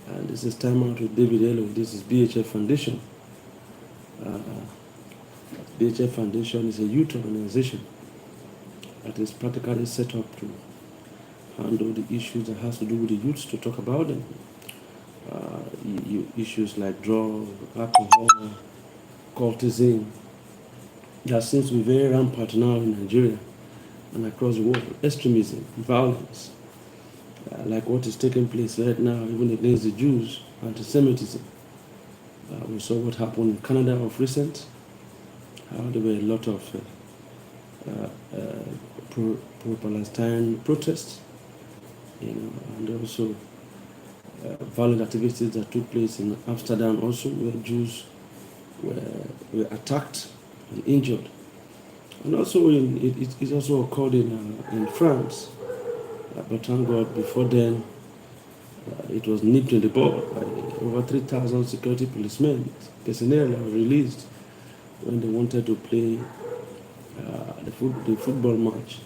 And this is Time Out with David Elo. This is BHF Foundation. BHF Foundation is a youth organization that is practically set up to handle the issues that has to do with the youth, to talk about them. Issues like drugs, alcohol, cultism, that seems to be very rampant now in Nigeria and across the world. Extremism, violence, like what is taking place right now, even against the Jews, anti-Semitism. We saw what happened in Canada of recent, how there were a lot of pro-Palestine protests, and also violent activities that took place in Amsterdam also, where Jews were attacked and injured. And also it also occurred in France, but thank God before then it was nipped in the bud by over 3,000 security policemen, personnel that were released when they wanted to play the football match,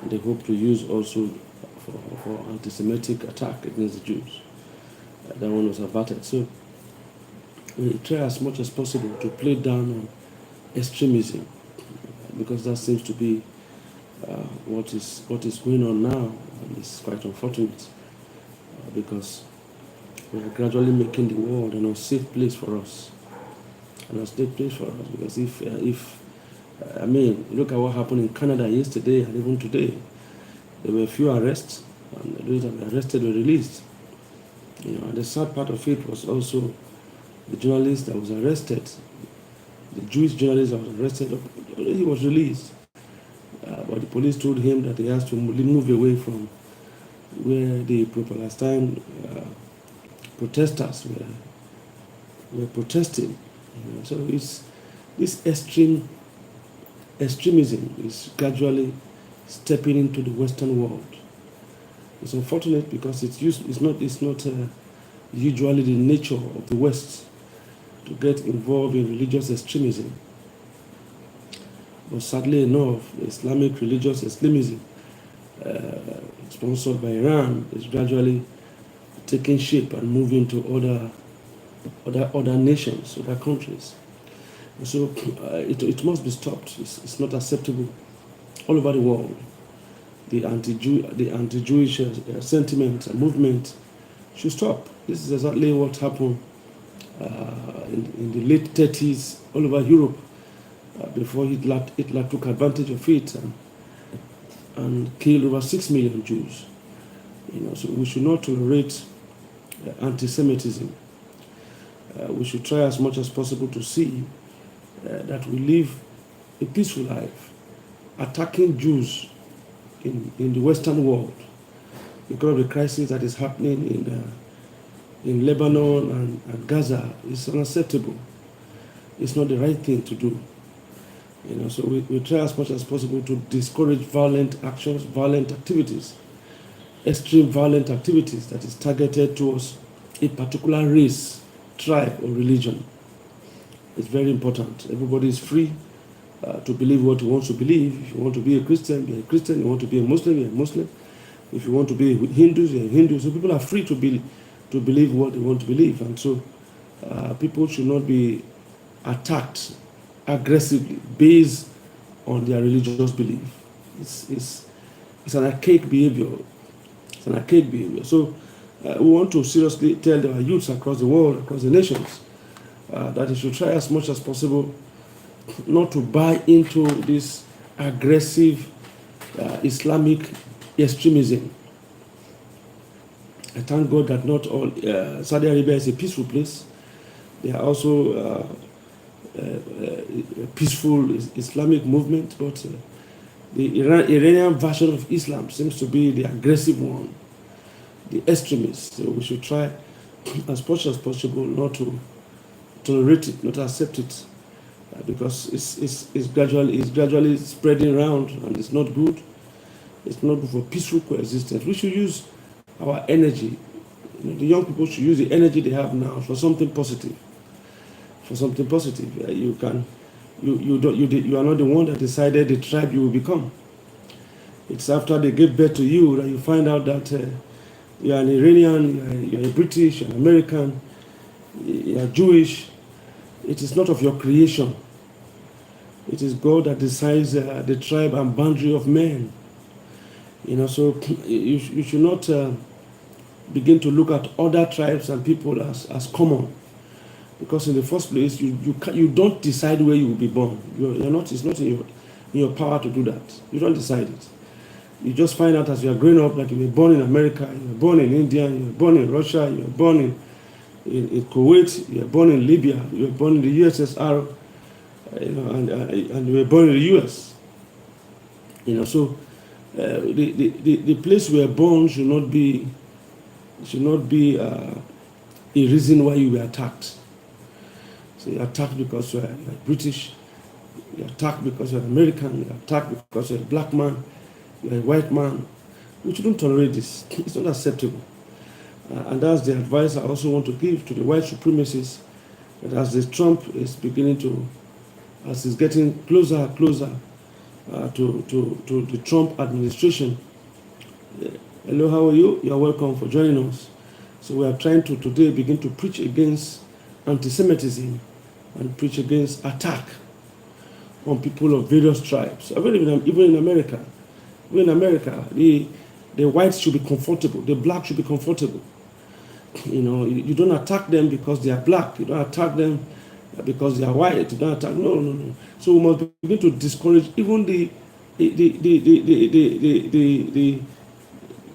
and they hope to use also for anti-Semitic attack against the Jews. That one was averted. So we try as much as possible to play down on extremism, because that seems to be what is going on now, and it's quite unfortunate because we are gradually making the world an unsafe place for us. An unsafe place for us, because if look at what happened in Canada yesterday and even today. There were a few arrests, and those that were arrested were released. And the sad part of it was also the journalist that was arrested, the Jewish journalist that was arrested, he was released. But the police told him that he has to move away from where the pro-Palestine protesters were protesting. So this extremism is gradually stepping into the Western world. It's unfortunate because it's not usually the nature of the West to get involved in religious extremism. But sadly enough, Islamic religious extremism, sponsored by Iran, is gradually taking shape and moving to other nations, other countries. So it must be stopped. It's not acceptable all over the world. The anti-Jewish sentiment and movement should stop. This is exactly what happened in the late 30s all over Europe, before Hitler took advantage of it and killed over 6 million Jews. So we should not tolerate anti-Semitism. We should try as much as possible to see that we live a peaceful life. Attacking Jews in the Western world because of the crisis that is happening in Lebanon and Gaza is unacceptable. It's not the right thing to do. So we try as much as possible to discourage violent actions, violent activities, extreme violent activities that is targeted towards a particular race, tribe, or religion. It's very important. Everybody is free to believe what he wants to believe. If you want to be a Christian, be a Christian. You want to be a Muslim, be a Muslim. If you want to be a Hindu, you're a Hindu. So people are free to believe what they want to believe. And so people should not be attacked aggressively based on their religious belief. It's an archaic behavior. It's an archaic behavior. So we want to seriously tell our youths across the world, across the nations, that they should try as much as possible not to buy into this aggressive Islamic extremism. I thank God that not all Saudi Arabia is a peaceful place. They are also a peaceful Islamic movement, but the Iranian version of Islam seems to be the aggressive one, the extremists. So we should try as much as possible not to tolerate it, not to accept it, because it's gradually spreading around, and it's not good. It's not good for peaceful coexistence. We should use our energy. The young people should use the energy they have now for something positive. For something positive, you are not the one that decided the tribe you will become. It's after they give birth to you that you find out that you're an Iranian, you're a British, you're an American, you're Jewish. It is not of your creation. It is God that decides the tribe and boundary of men. So you should not begin to look at other tribes and people as common, because in the first place you don't decide where you will be born. It's not in your power to do that. You don't decide it. You just find out as you are growing up that you were born in America, you were born in India, you were born in Russia, you were born in Kuwait, you were born in Libya, you were born in the USSR, and you were born in the US. So the place we were born should not be a reason why you were attacked. So you're attacked because you're British, you're attacked because you're American, you're attacked because you're a black man, you're a white man. We shouldn't tolerate this. It's not acceptable. And that's the advice I also want to give to the white supremacists, that as the Trump is as he's getting closer and closer to the Trump administration. Hello, how are you? You're welcome for joining us. So we are trying to today begin to preach against anti-Semitism and preach against attack on people of various tribes. Even in America, the whites should be comfortable, the blacks should be comfortable. You don't attack them because they are black. You don't attack them because they are white. You don't attack. No. So we must begin to discourage even the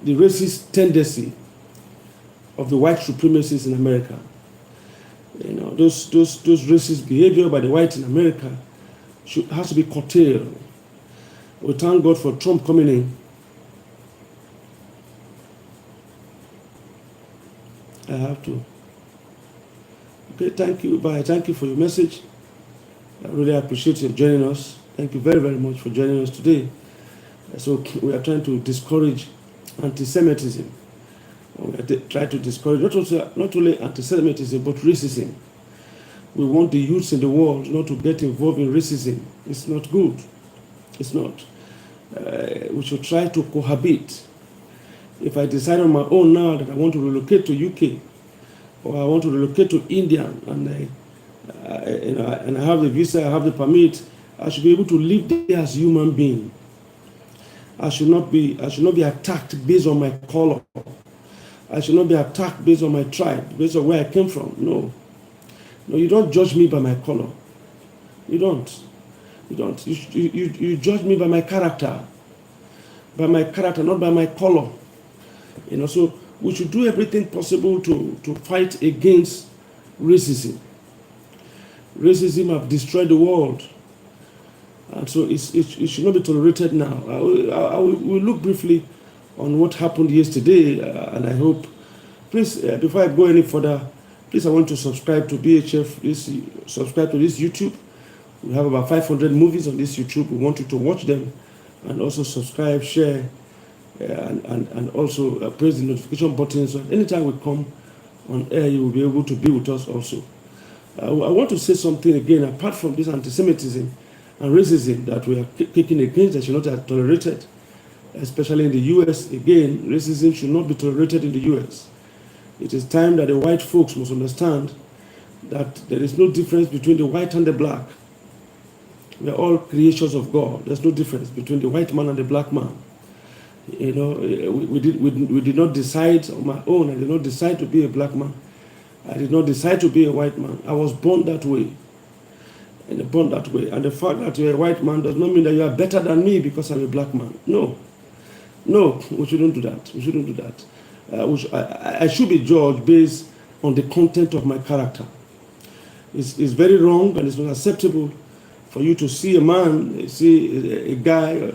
racist tendency of the white supremacists in America. Those racist behavior by the whites in America has to be curtailed. We thank God for Trump coming in. I have to. Okay, thank you. Bye. Thank you for your message. I really appreciate you joining us. Thank you very, very much for joining us today. So we are trying to discourage anti-Semitism. We are trying to discourage not only anti-Semitism but racism. We want the youths in the world not to get involved in racism. It's not good. It's not. We should try to cohabit. If I decide on my own now that I want to relocate to UK, or I want to relocate to India, and I have the visa, I have the permit, I should be able to live there as a human being. I should not be attacked based on my color. I should not be attacked based on my tribe, based on where I came from. No, you don't judge me by my color. You don't. You judge me by my character. By my character, not by my color. So we should do everything possible to fight against racism. Racism has destroyed the world, and so it should not be tolerated now. I will look briefly on what happened yesterday, and I hope, please, before I go any further, please, I want to subscribe to BHF, subscribe to this YouTube. We have about 500 movies on this YouTube. We want you to watch them, and also subscribe, share, and also press the notification button, so anytime we come on air, you will be able to be with us also. I want to say something again, apart from this anti-Semitism and racism that we are kicking against, that should not be tolerated, especially in the US. Again, racism should not be tolerated in the US. It is time that the white folks must understand that there is no difference between the white and the black. We are all creations of God. There's no difference between the white man and the black man. We did not decide on my own. I did not decide to be a black man. I did not decide to be a white man. I was born that way. And born that way. And the fact that you're a white man does not mean that you are better than me because I'm a black man. No, we shouldn't do that. We shouldn't do that. I should be judged based on the content of my character. It's very wrong and it's not acceptable for you to see a man, see a guy,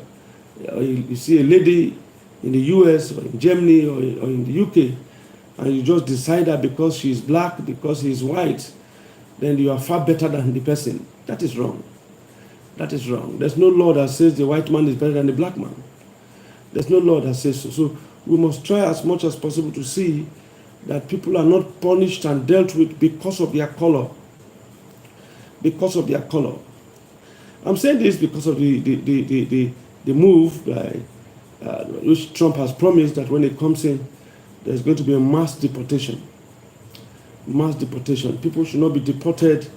or you see a lady in the US or in Germany or in the UK, and you just decide that because she is black, because he is white, then you are far better than the person. That is wrong. That is wrong. There's no law that says the white man is better than the black man. There's no law that says so. So we must try as much as possible to see that people are not punished and dealt with because of their color. Because of their color. I'm saying this because of the move by which Trump has promised that when he comes in, there's going to be a mass deportation. Mass deportation. People should not be deported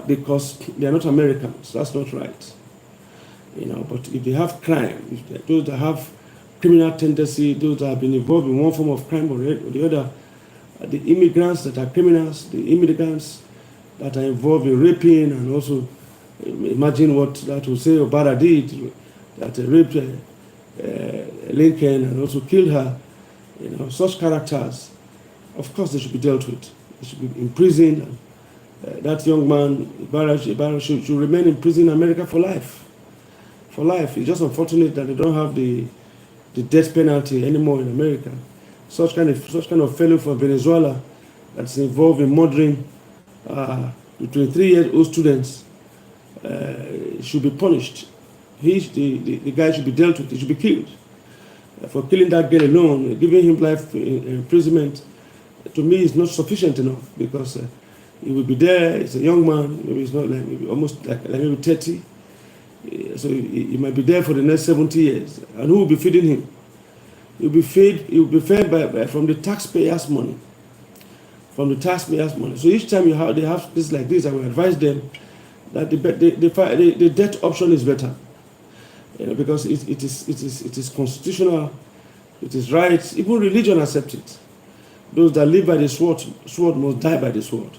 because they are not Americans. That's not right. But if they have crime, those that have criminal tendency, those that have been involved in one form of crime or the other, the immigrants that are criminals, the immigrants that are involved in raping, and also imagine what that will say Obara did, that raped Lincoln and also killed her. Such characters, of course, they should be dealt with. They should be imprisoned. That young man, Ibarra should remain in prison in America for life. For life. It's just unfortunate that they don't have the death penalty anymore in America. Such kind of fellow from Venezuela that's involved in murdering the 23-year-old students should be punished. The guy should be dealt with. He should be killed for killing that girl alone. Giving him life imprisonment, to me, is not sufficient enough, because he will be there. He's a young man. Maybe he's not like maybe almost like maybe 30. So he might be there for the next 70 years. And who will be feeding him? He will be fed from the taxpayers' money. From the taxpayers' money. So each time they have this like this, I will advise them that the debt option is better. Because it is constitutional, it is right. Even religion accepts it. Those that live by the sword must die by the sword.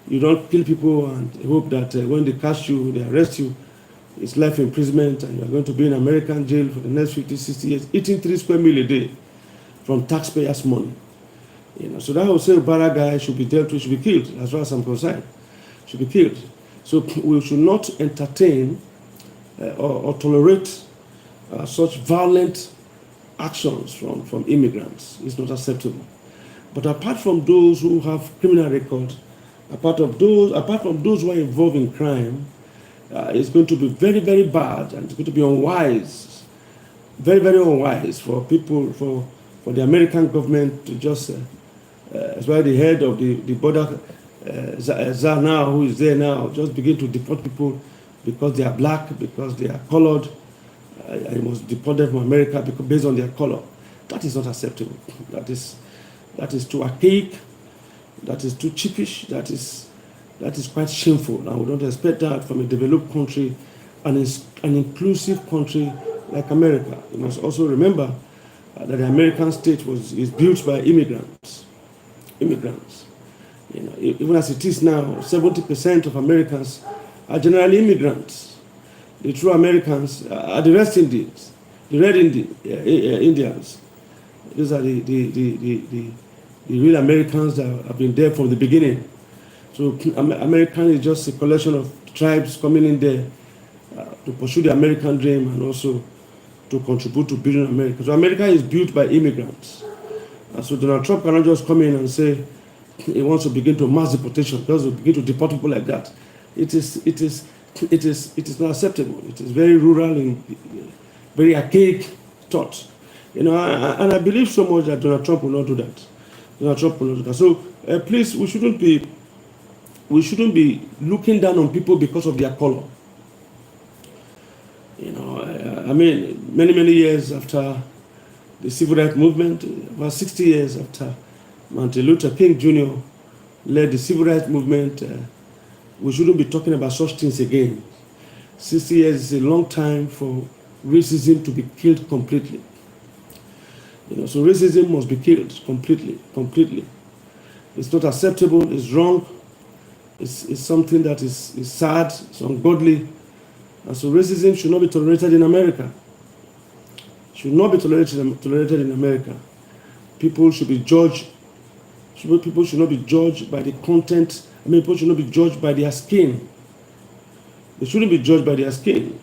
You don't kill people and hope that when they catch you, they arrest you, it's life imprisonment, and you are going to be in American jail for the next 50, 60 years, eating 3 square meals a day from taxpayers' money. So that Jose Ibarra guy should be dealt with, should be killed, as far as I'm concerned. Should be killed. So we should not entertain or tolerate such violent actions from immigrants. It's not acceptable. But apart from those who have criminal records, apart from those who are involved in crime, it's going to be very, very bad, and it's going to be unwise, very, very unwise for people, for the American government to just, as well, the head of the border, Zar now, who is there now, just begin to deport people because they are black, because they are colored. You must deport them from America because based on their color. That is not acceptable. That is too archaic. That is too cheapish. That is quite shameful. And we don't expect that from a developed country, an inclusive country like America. You must also remember that the American state is built by immigrants. Even as it is now, 70% of Americans are generally immigrants. The true Americans are the West Indians, the Red Indians. These are the real Americans that have been there from the beginning. So American is just a collection of tribes coming in there to pursue the American dream and also to contribute to building America. So America is built by immigrants. And so Donald Trump cannot just come in and say he wants to begin to mass deportation, just to begin to deport people like that. It is not acceptable. It is very rural and very archaic thought. And I believe so much that Donald Trump will not do that. Donald Trump will not do that. So please, we shouldn't be looking down on people because of their color. I mean, many years after the civil rights movement, about 60 years after Martin Luther King Jr. led the civil rights movement, we shouldn't be talking about such things again. 60 years is a long time for racism to be killed completely. So racism must be killed completely. It's not acceptable, it's wrong, it's something that is sad, it's ungodly. And so racism should not be tolerated in America. Should not be tolerated in America. People should be judged. People should not be judged by the content. People should not be judged by their skin. They shouldn't be judged by their skin.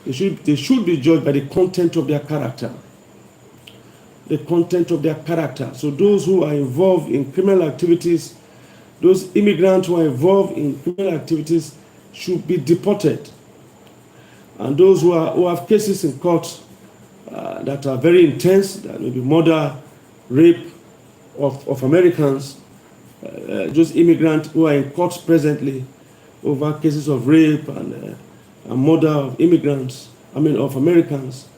They should be judged by the content of their character. The content of their character. So those who are involved in criminal activities, those immigrants who are involved in criminal activities should be deported. And those who have cases in court that are very intense, that may be murder, rape of Americans, those immigrants who are in court presently over cases of rape and murder of immigrants, of Americans,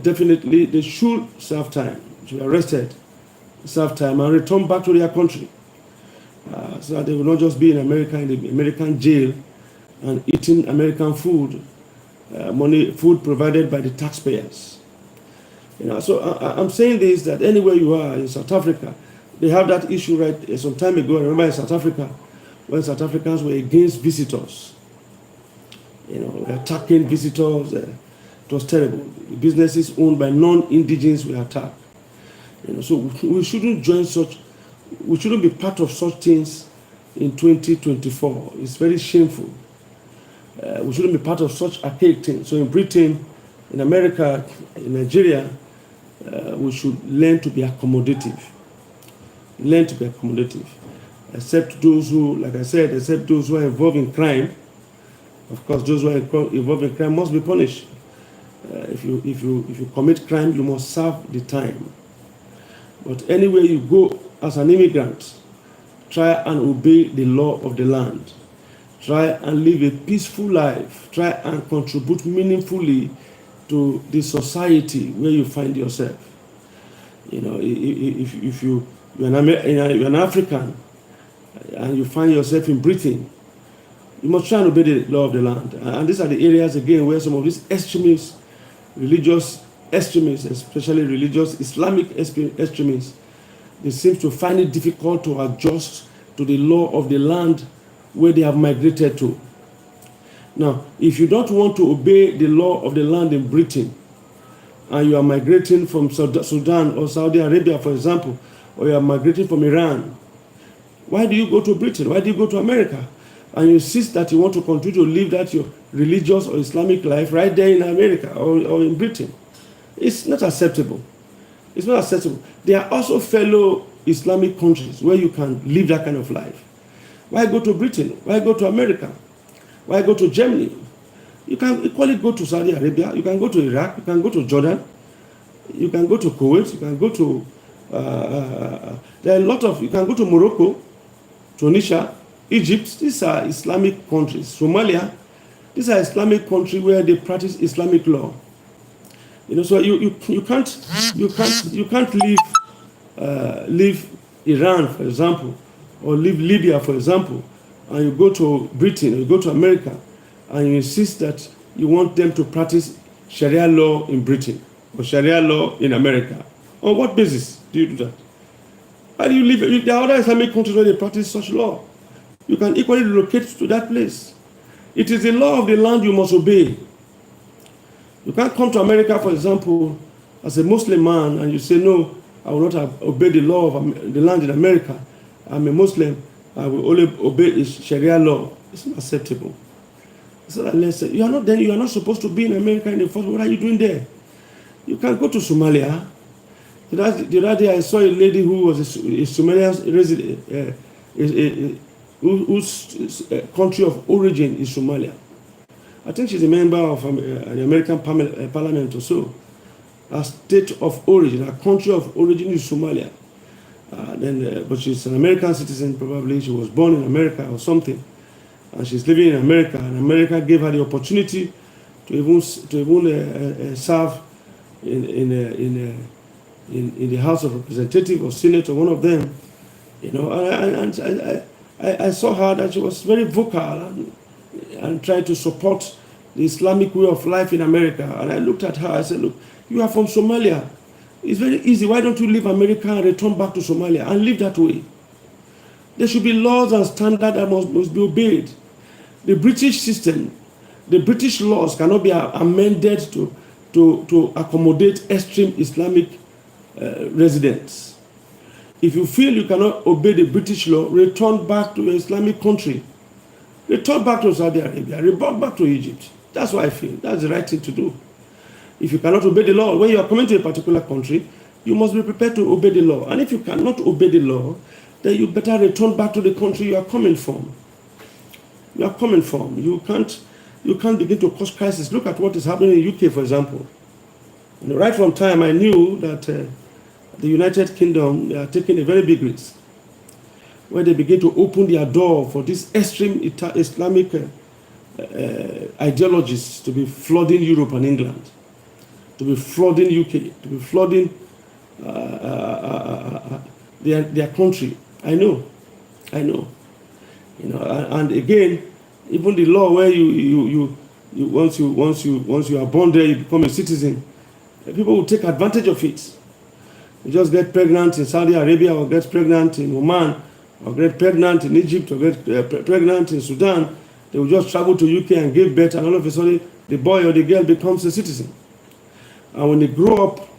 definitely they should serve time, should be arrested serve time, and return back to their country. So that they will not just be in America, in the American jail, and eating American food, food provided by the taxpayers. So I'm saying this, that anywhere you are in South Africa, they have that issue right some time ago. I remember in South Africa, when South Africans were against visitors, attacking visitors. It was terrible. The businesses owned by non-indigens were attacked. So we shouldn't join such. We shouldn't be part of such things in 2024. It's very shameful. We shouldn't be part of such archaic things. So in Britain, in America, in Nigeria, we should learn to be accommodative. Learn to be accommodative. Except those who, like I said, except those who are involved in crime. Of course, those who are involved in crime must be punished. If you commit crime, you must serve the time. But anywhere you go as an immigrant, try and obey the law of the land. Try and live a peaceful life. Try and contribute meaningfully to the society where you find yourself. If you're an African and you find yourself in Britain, you must try and obey the law of the land. And these are the areas, again, where some of these extremists, religious extremists, especially religious Islamic extremists, they seem to find it difficult to adjust to the law of the land where they have migrated to. Now, if you don't want to obey the law of the land in Britain, and you are migrating from Sudan or Saudi Arabia, for example, or you are migrating from Iran, why do you go to Britain? Why do you go to America? And you insist that you want to continue to live that your religious or Islamic life right there in America or in Britain. It's not acceptable. It's not acceptable. There are also fellow Islamic countries where you can live that kind of life. Why go to Britain? Why go to America? Why go to Germany? You can equally go to Saudi Arabia. You can go to Iraq. You can go to Jordan. You can go to Kuwait. You can go to there are a lot of. You can go to Morocco, Tunisia, Egypt. These are Islamic countries. Somalia. These are Islamic countries where they practice Islamic law. So you can't leave Iran, for example, or leave Libya, for example, and you go to Britain or you go to America, and you insist that you want them to practice Sharia law in Britain or Sharia law in America. On what basis do you do that? Why do you leave? There are other Islamic countries where they practice such law. You can equally relocate to that place. It is the law of the land you must obey. You can't come to America, for example, as a Muslim man, and you say, no, I will not obey the law of the land in America. I'm a Muslim. I will only obey Sharia law. It's not acceptable. So unless you are not supposed to be in America in the first place. What are you doing there? You can go to Somalia. The other day I saw a lady who was a Somalian resident, whose country of origin is Somalia. I think she's a member of the American Parliament or so. Her state of origin, her country of origin is Somalia. But she's an American citizen, probably. She was born in America or something. And she's living in America. And America gave her the opportunity to even serve in the House of Representatives or Senate or one of them. And I saw her that she was very vocal and tried to support the Islamic way of life in America. And I looked at her, I said, look, you are from Somalia. It's very easy. Why don't you leave America and return back to Somalia and live that way? There should be laws and standards that must be obeyed. The British system, the British laws cannot be amended to accommodate extreme Islamic residents. If you feel you cannot obey the British law, return back to an Islamic country. Return back to Saudi Arabia. Return back to Egypt. That's what I feel. That's the right thing to do. If you cannot obey the law, when you are coming to a particular country, you must be prepared to obey the law. And if you cannot obey the law, then you better return back to the country you are coming from. You are coming from. You can't begin to cause crisis. Look at what is happening in the UK, for example. Right from time, I knew that the United Kingdom, they are taking a very big risk, where they begin to open their door for these extreme Islamic ideologies to be flooding Europe and England, to be flooding UK, to be flooding their country. I know. And again, even the law where you once you are born there, you become a citizen. People will take advantage of it. You just get pregnant in Saudi Arabia, or get pregnant in Oman, or get pregnant in Egypt, or get pregnant in Sudan. They will just travel to UK and give birth, and all of a sudden the boy or the girl becomes a citizen. And when they grow up,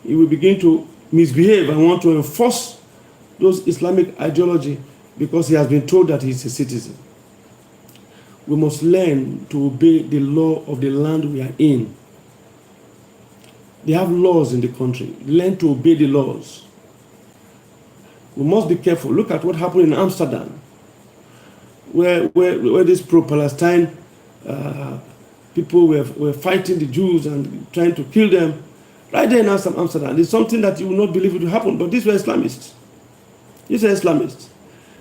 he will begin to misbehave and want to enforce those Islamic ideology because he has been told that he is a citizen. We must learn to obey the law of the land we are in. They have laws in the country. Learn to obey the laws. We must be careful. Look at what happened in Amsterdam, where these pro-Palestine people were fighting the Jews and trying to kill them. Right there in Amsterdam, it's something that you will not believe it will happen, but these were Islamists. These are Islamists.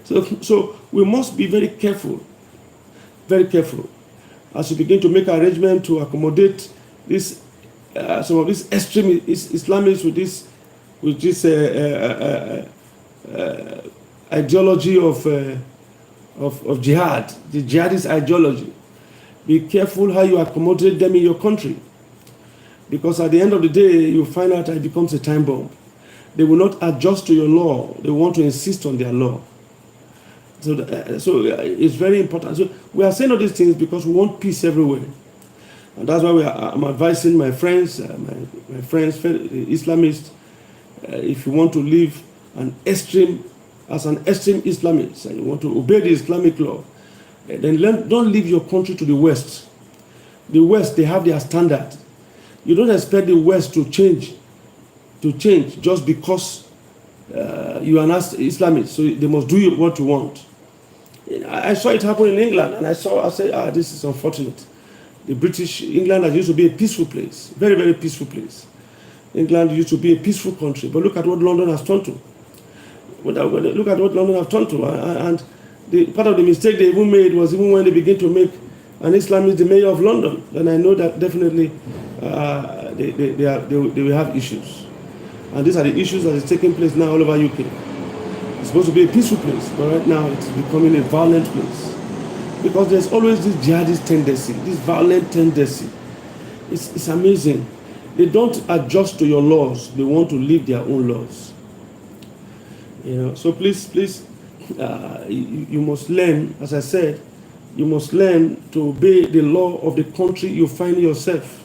So we must be very careful as we begin to make arrangements to accommodate this some of these extreme Islamists with this ideology of jihad, the jihadist ideology. Be careful how you accommodate them in your country, because at the end of the day, you find out that it becomes a time bomb. They will not adjust to your law. They want to insist on their law. So it's very important. So we are saying all these things because we want peace everywhere. And that's why I'm advising my friends, Islamists, if you want to live as an extreme Islamist and you want to obey the Islamic law, then don't leave your country to the West. The West, they have their standard. You don't expect the West to change just because you are not Islamist. So they must do what you want. I saw it happen in England, and I said, this is unfortunate. England used to be a peaceful place, very, very peaceful place. England used to be a peaceful country, but look at what London has turned to. Look at what London has turned to, and part of the mistake they even made was even when they begin to make an Islamist the mayor of London. Then I know that definitely they will have issues, and these are the issues that is taking place now all over UK. It's supposed to be a peaceful place, but right now it's becoming a violent place. Because there's always this jihadist tendency, this violent tendency. It's amazing. They don't adjust to your laws. They want to live their own laws. So please, you must learn, as I said, you must learn to obey the law of the country you find yourself.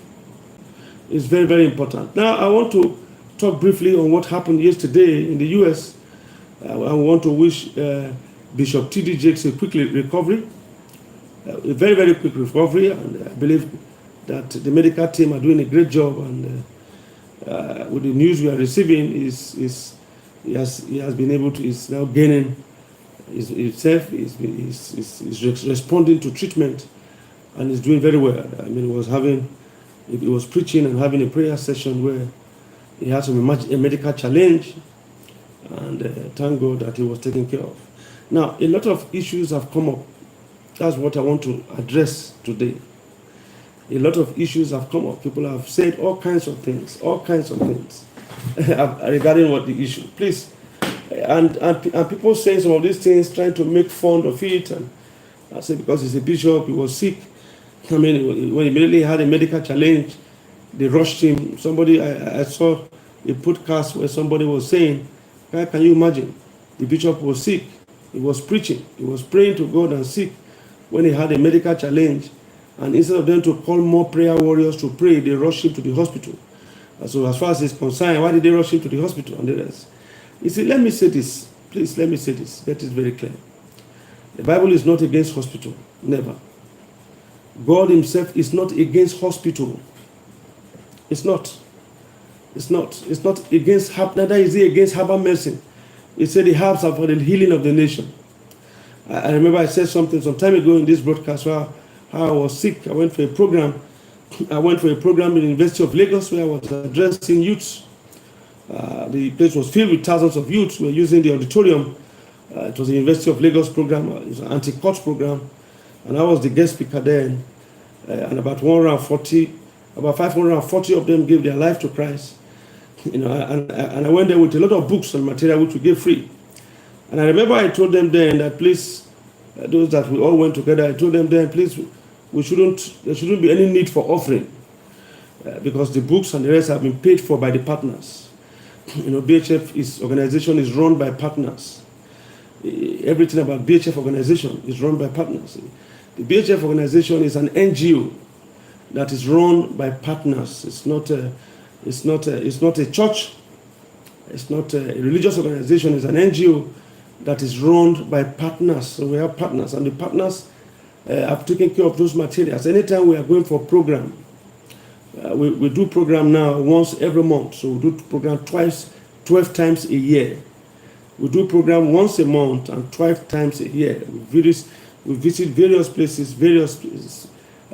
It's very, very important. Now, I want to talk briefly on what happened yesterday in the U.S. I want to wish Bishop T.D. Jakes a quick recovery. A very, very quick recovery, and I believe that the medical team are doing a great job. And with the news we are receiving, he has been able to, is now gaining himself, is responding to treatment, and is doing very well. I mean, he was preaching and having a prayer session where he had a medical challenge, and thank God that he was taken care of. Now, a lot of issues have come up. That's what I want to address today. A lot of issues have come up. People have said all kinds of things regarding what the issue. Please, and people saying some of these things, trying to make fun of it. And I say because he's a bishop, he was sick. I mean, when he immediately had a medical challenge, they rushed him. I saw a podcast where somebody was saying, can you imagine? The bishop was sick. He was preaching. He was praying to God and sick. When he had a medical challenge, and instead of them to call more prayer warriors to pray, they rushed him to the hospital. And so as far as he's concerned, why did they rush him to the hospital and the rest? You see, let me say this. Please, let me say this. That is very clear. The Bible is not against hospital. Never. God himself is not against hospital. It's not. It's not. It's not against, neither is he against herbal medicine. He said the herbs are for the healing of the nation. I remember I said something some time ago in this broadcast where how I was sick. I went for a program in the University of Lagos where I was addressing youths. The place was filled with thousands of youths who were using the auditorium. It was the University of Lagos program. It was an anti-court program. And I was the guest speaker then. And about 540 of them gave their life to Christ. and I went there with a lot of books and material which we gave free. And I remember I told them then that please, those that we all went together, I told them then, please, there shouldn't be any need for offering because the books and the rest have been paid for by the partners. BHF organization is run by partners. Everything about BHF organization is run by partners. The BHF organization is an NGO that is run by partners. It's not a church. It's not a religious organization. It's an NGO that is run by partners. So we have partners, and the partners have taken care of those materials. Anytime we are going for program, we do program now once every month. So we do program 12 times a year. We do program once a month and 12 times a year. We visit various places,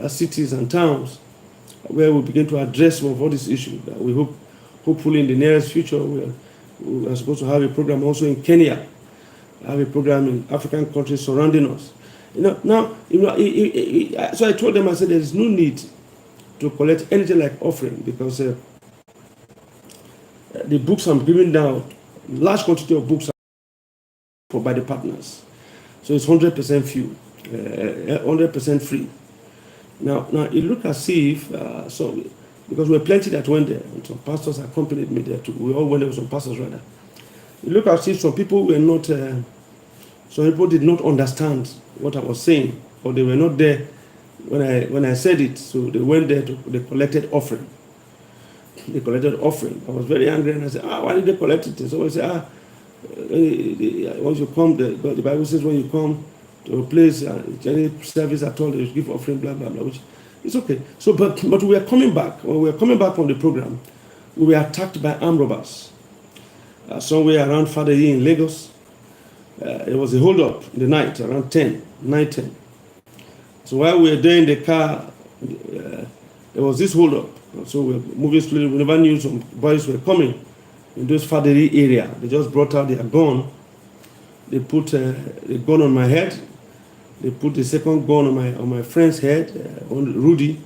cities and towns where we begin to address some of all these issues. We hopefully in the nearest future, we are supposed to have a program also in Kenya. Have a program in African countries surrounding us. So I told them, I said, there is no need to collect anything like offering because the books I'm giving now, large quantity of books are by the partners. So it's 100% free, 100% free. Now it looked as if, because we were plenty that went there, and some pastors accompanied me there too. We all went there with some pastors rather. It looked as if some people were not, some people did not understand what I was saying, or they were not there when I said it. So they went there they collected offering. They collected offering. I was very angry and I said, why did they collect it? And someone said, once you come, the Bible says when you come to a place, any service at all, they give offering, blah, blah, blah, which it's okay. So, but we were coming back. When we were coming back from the program, we were attacked by armed robbers. Somewhere around Fadayi in Lagos. It was a hold-up in the night, around 9:10. So while we were there in the car, there was this hold-up. So we were moving slowly. We never knew some boys were coming in those Fadayi area. They just brought out their gun. They put a gun on my head. They put the second gun on my friend's head, on Rudy.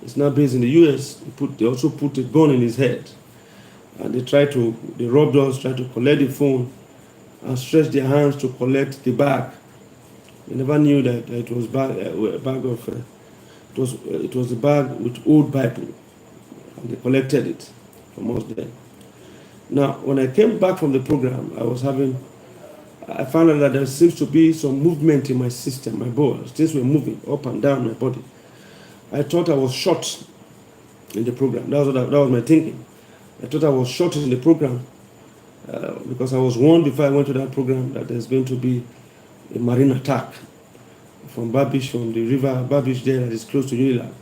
It's now based in the US. They also put a gun in his head. And they robbed us, tried to collect the phone and stretched their hands to collect the bag. They never knew that it was it was a bag with old Bible. And they collected it from us there. Now, when I came back from the program, I found out that there seems to be some movement in my system, my balls. Things were moving up and down my body. I thought I was shot in the program. That was my thinking. I thought I was shot in the program because I was warned before I went to that program that there's going to be a marine attack from Babish, from the river Babish there that is close to Unilag.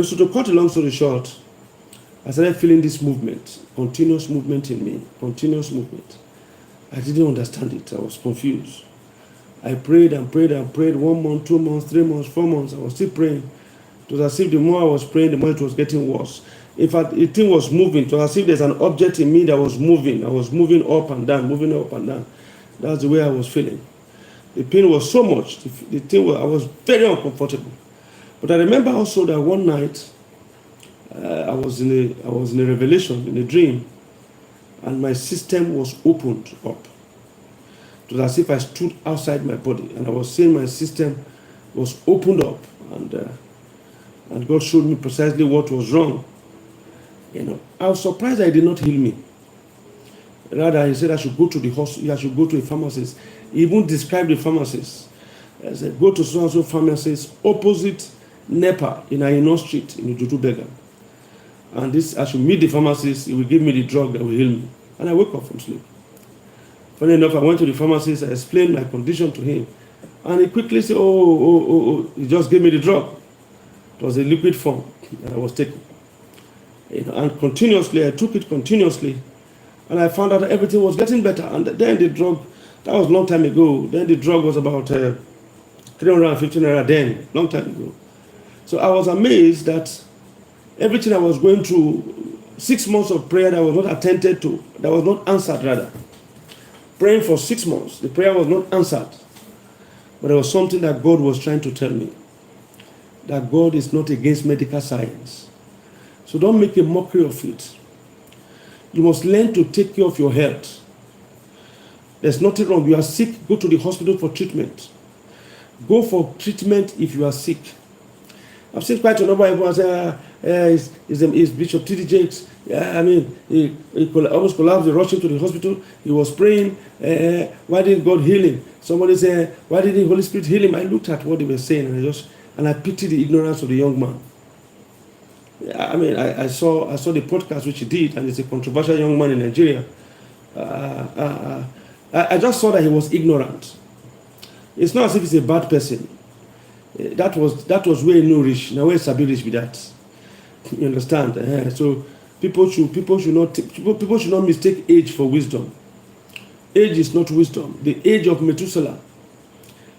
So to cut a long story short, I started feeling this movement, continuous movement in me, continuous movement. I didn't understand it. I was confused. I prayed and prayed and prayed 1 month, 2 months, 3 months, 4 months. I was still praying. It was as if the more I was praying, the more it was getting worse. In fact, the thing was moving. It was as if there's an object in me that was moving. I was moving up and down, moving up and down. That's the way I was feeling. The pain was so much. I was very uncomfortable. But I remember also that one night, I was in a revelation, in a dream, and my system was opened up. It was as if I stood outside my body, and I was seeing my system was opened up, and God showed me precisely what was wrong. I was surprised that He did not heal me. Rather, He said I should go to the hospital. I should go to a pharmacist. He even described the pharmacist. I said, go to so-and-so pharmacist opposite NEPA in Aino Street in Ujutubega. And I should meet the pharmacist. He will give me the drug that will heal me. And I woke up from sleep. Funny enough, I went to the pharmacist. I explained my condition to him. And he quickly said, he just gave me the drug. It was a liquid form that I was taking. And continuously, I took it continuously. And I found out that everything was getting better. And then the drug, that was a long time ago. Then the drug was about 350 naira then, long time ago. So I was amazed that everything I was going through, 6 months of prayer that was not attended to, that was not answered rather. Praying for 6 months, the prayer was not answered. But there was something that God was trying to tell me. That God is not against medical science. So don't make a mockery of it. You must learn to take care of your health. There's nothing wrong. You are sick, go to the hospital for treatment. Go for treatment if you are sick. I've seen quite a number of people say, is Bishop T.D. Jakes. He almost collapsed. They rushed him to the hospital. He was praying. Why didn't God heal him? Somebody said, why didn't the Holy Spirit heal him? I looked at what they were saying and I pitied the ignorance of the young man. I saw the podcast which he did, and it's a controversial young man in Nigeria. I just saw that he was ignorant. It's not as if he's a bad person. That was where he no rich. Now where Sabi rich with that? You understand? So people should not mistake age for wisdom. Age is not wisdom. The age of Methuselah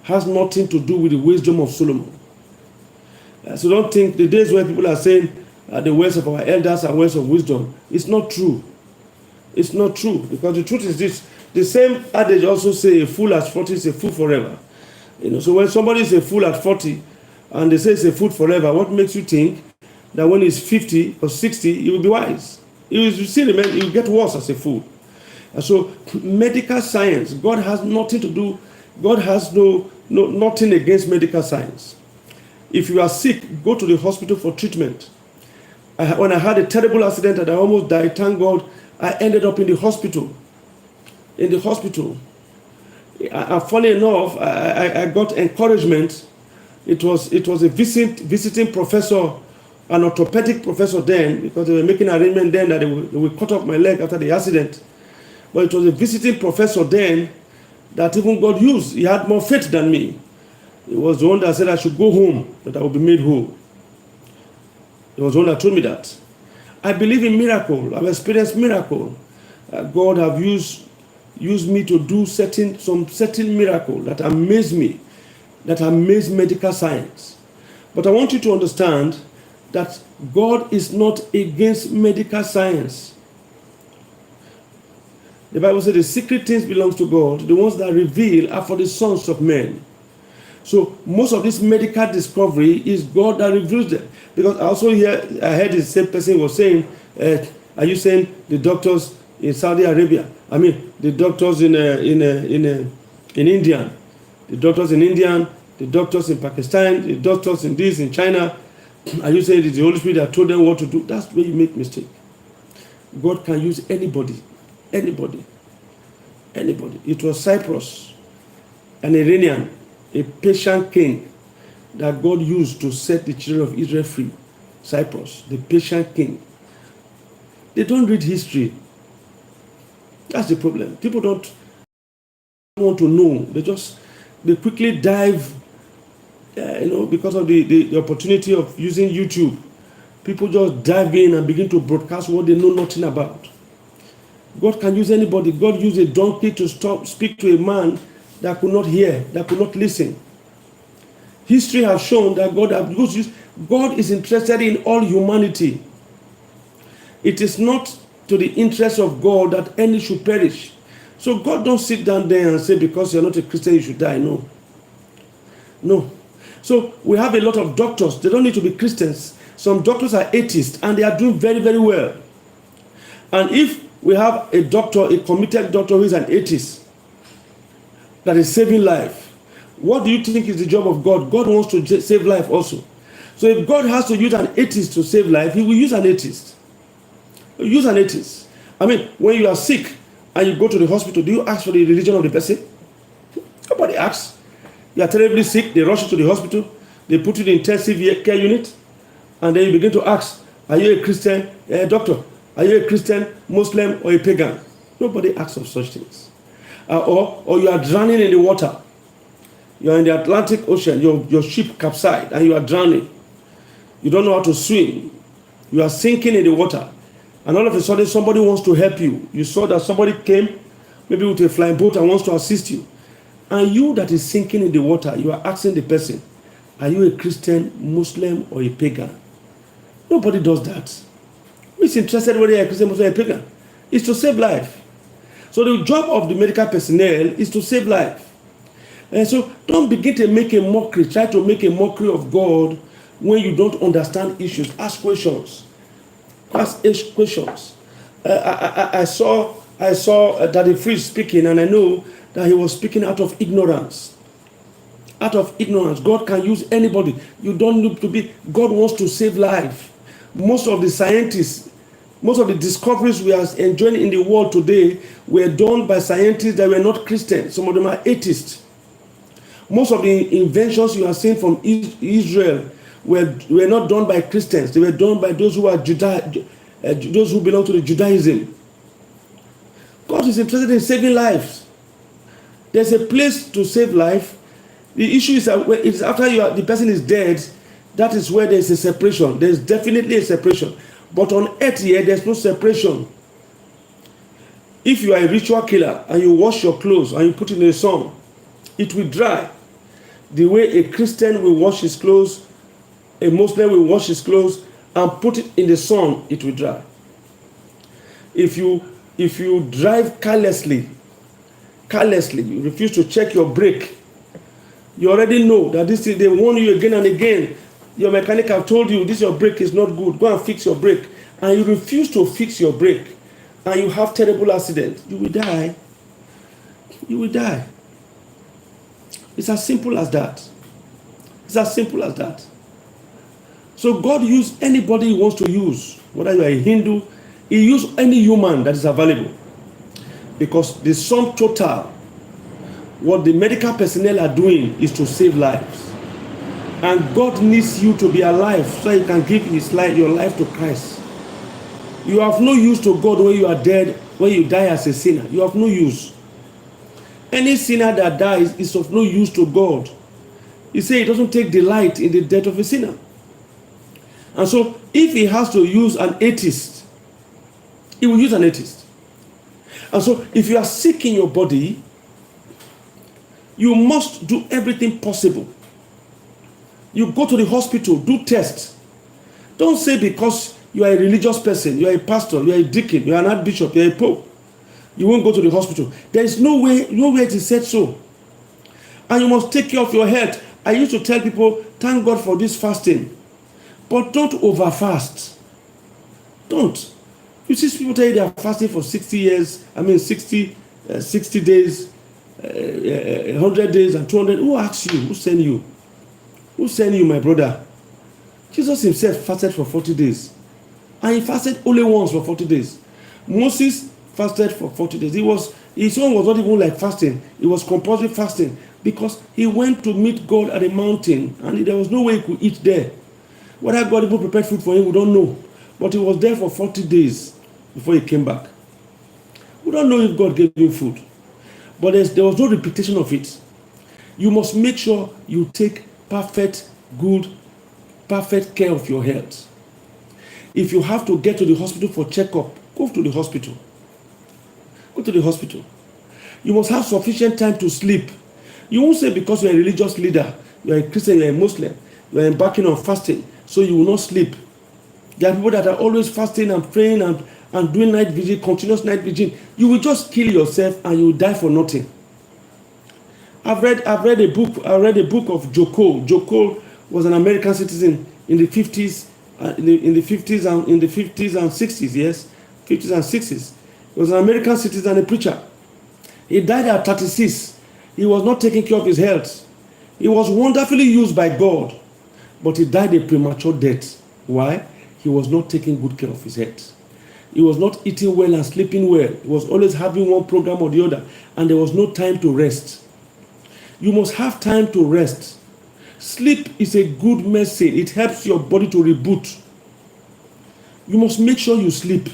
has nothing to do with the wisdom of Solomon. So don't think the days where people are saying the words of our elders are words of wisdom. It's not true. It's not true, because the truth is this. The same adage also say a fool at 40 is a fool forever. So when somebody is a fool at 40 and they say it's a fool forever, what makes you think that when he's 50 or 60, he will be wise? He will get worse as a fool. And so medical science, God has nothing to do, God has nothing against medical science. If you are sick, go to the hospital for treatment. When I had a terrible accident and I almost died, thank God, I ended up in the hospital. Funny enough, I got encouragement. It was a visiting professor, an orthopedic professor then, because they were making an arrangement then that they would cut off my leg after the accident. But it was a visiting professor then that even God used. He had more faith than me. He was the one that said I should go home, that I would be made whole. He was the one that told me that. I believe in miracle. I've experienced miracle. God have used me to do some certain miracle that amaze me, that amaze medical science. But I want you to understand that God is not against medical science. The Bible says the secret things belong to God. The ones that reveal are for the sons of men. So most of this medical discovery is God that reveals them. Because I heard the same person was saying, are you saying the doctors in Saudi Arabia? The doctors in India, the doctors in India, the doctors in Pakistan, the doctors in this, in China. Are you saying it's the Holy Spirit that told them what to do? That's where you make mistake. God can use anybody. Anybody. It was Cyprus, an Iranian, a Persian king that God used to set the children of Israel free. Cyprus, the Persian king. They don't read history. That's the problem. People don't want to know. They quickly dive, because of the opportunity of using YouTube. People just dive in and begin to broadcast what they know nothing about. God can use anybody. God used a donkey to speak to a man that could not hear, that could not listen. History has shown that God is interested in all humanity. It is not to the interest of God that any should perish. So God don't sit down there and say, because you're not a Christian, you should die. No. So we have a lot of doctors. They don't need to be Christians. Some doctors are atheists and they are doing very, very well. And if we have a doctor, a committed doctor who is an atheist, that is saving life, what do you think is the job of God? God wants to save life also. So if God has to use an atheist to save life, he will use an atheist. Use an atheist. When you are sick and you go to the hospital, do you ask for the religion of the person? Nobody asks. You are terribly sick, they rush you to the hospital, they put you in the intensive care unit, and then you begin to ask, are you a Christian? Doctor, are you a Christian, Muslim, or a pagan? Nobody asks of such things. Or you are drowning in the water. You are in the Atlantic Ocean, your ship capsized, and you are drowning. You don't know how to swim. You are sinking in the water. And all of a sudden, somebody wants to help you. You saw that somebody came, maybe with a flying boat, and wants to assist you. And you that is sinking in the water, you are asking the person, are you a Christian, Muslim, or a pagan? Nobody does that. Who is interested whether you're a Christian, Muslim, or a pagan? It's to save life. So the job of the medical personnel is to save life. And so don't begin to make a mockery, try to make a mockery of God when you don't understand issues. Ask questions. Ask questions. I saw Daddy Freeze speaking, and I know that he was speaking out of ignorance. Out of ignorance. God can use anybody. You don't need to be. God wants to save life. Most of the scientists, most of the discoveries we are enjoying in the world today were done by scientists that were not Christians. Some of them are atheists. Most of the inventions you are seeing from Israel were not done by Christians. They were done by those who are those who belong to the Judaism. God is interested in saving lives. There's a place to save life. The issue is that it's after the person is dead, that is where there's a separation. There's definitely a separation. But on earth here, there's no separation. If you are a ritual killer and you wash your clothes and you put it in the sun, it will dry. The way a Christian will wash his clothes, a Muslim will wash his clothes and put it in the sun, it will dry. If you drive carelessly, you refuse to check your brake, you already know that this is, they warn you again and again. Your mechanic have told you this your brake is not good, go and fix your brake, and you refuse to fix your brake, and you have terrible accident, you will die. You will die. It's as simple as that. It's as simple as that. So God used anybody he wants to use, whether you are a Hindu, he used any human that is available. Because the sum total, what the medical personnel are doing is to save lives. And God needs you to be alive so he can give your life to Christ. You have no use to God when you are dead, when you die as a sinner. You have no use. Any sinner that dies is of no use to God. He said he doesn't take delight in the death of a sinner. And so if he has to use an atheist, he will use an atheist. And so if you are sick in your body, you must do everything possible. You go to the hospital, do tests. Don't say because you are a religious person, you are a pastor, you are a deacon, you are an archbishop, you are a pope, you won't go to the hospital. There is no way it is said so. And you must take care of your health. I used to tell people, thank God for this fasting. But don't overfast. Don't. You see people tell you they are fasting for 60 years, 60 days, 100 days and 200. Who asked you? Who sent you? Who sent you, my brother? Jesus himself fasted for 40 days. And he fasted only once for 40 days. Moses fasted for 40 days. His own was not even like fasting. It was compulsory fasting because he went to meet God at a mountain and there was no way he could eat there. Whether God even prepared food for him, we don't know. But he was there for 40 days before he came back. We don't know if God gave him food. But there was no repetition of it. You must make sure you take perfect care of your health. If you have to get to the hospital for checkup, go to the hospital. Go to the hospital. You must have sufficient time to sleep. You won't say because you're a religious leader, you're a Christian, you're a Muslim, you're embarking on fasting, so you will not sleep. There are people that are always fasting and praying and doing night vigil, continuous night vigil. You will just kill yourself and you will die for nothing. I've read a book of Joe Cole. Joe Cole was an American citizen in the 50s, in the 50s and 60s, yes, 50s and 60s. He was an American citizen and a preacher. He died at 36. He was not taking care of his health. He was wonderfully used by God, but he died a premature death. Why? He was not taking good care of his health. He was not eating well and sleeping well. He was always having one program or the other, and there was no time to rest. You must have time to rest. Sleep is a good medicine. It helps your body to reboot. You must make sure you sleep.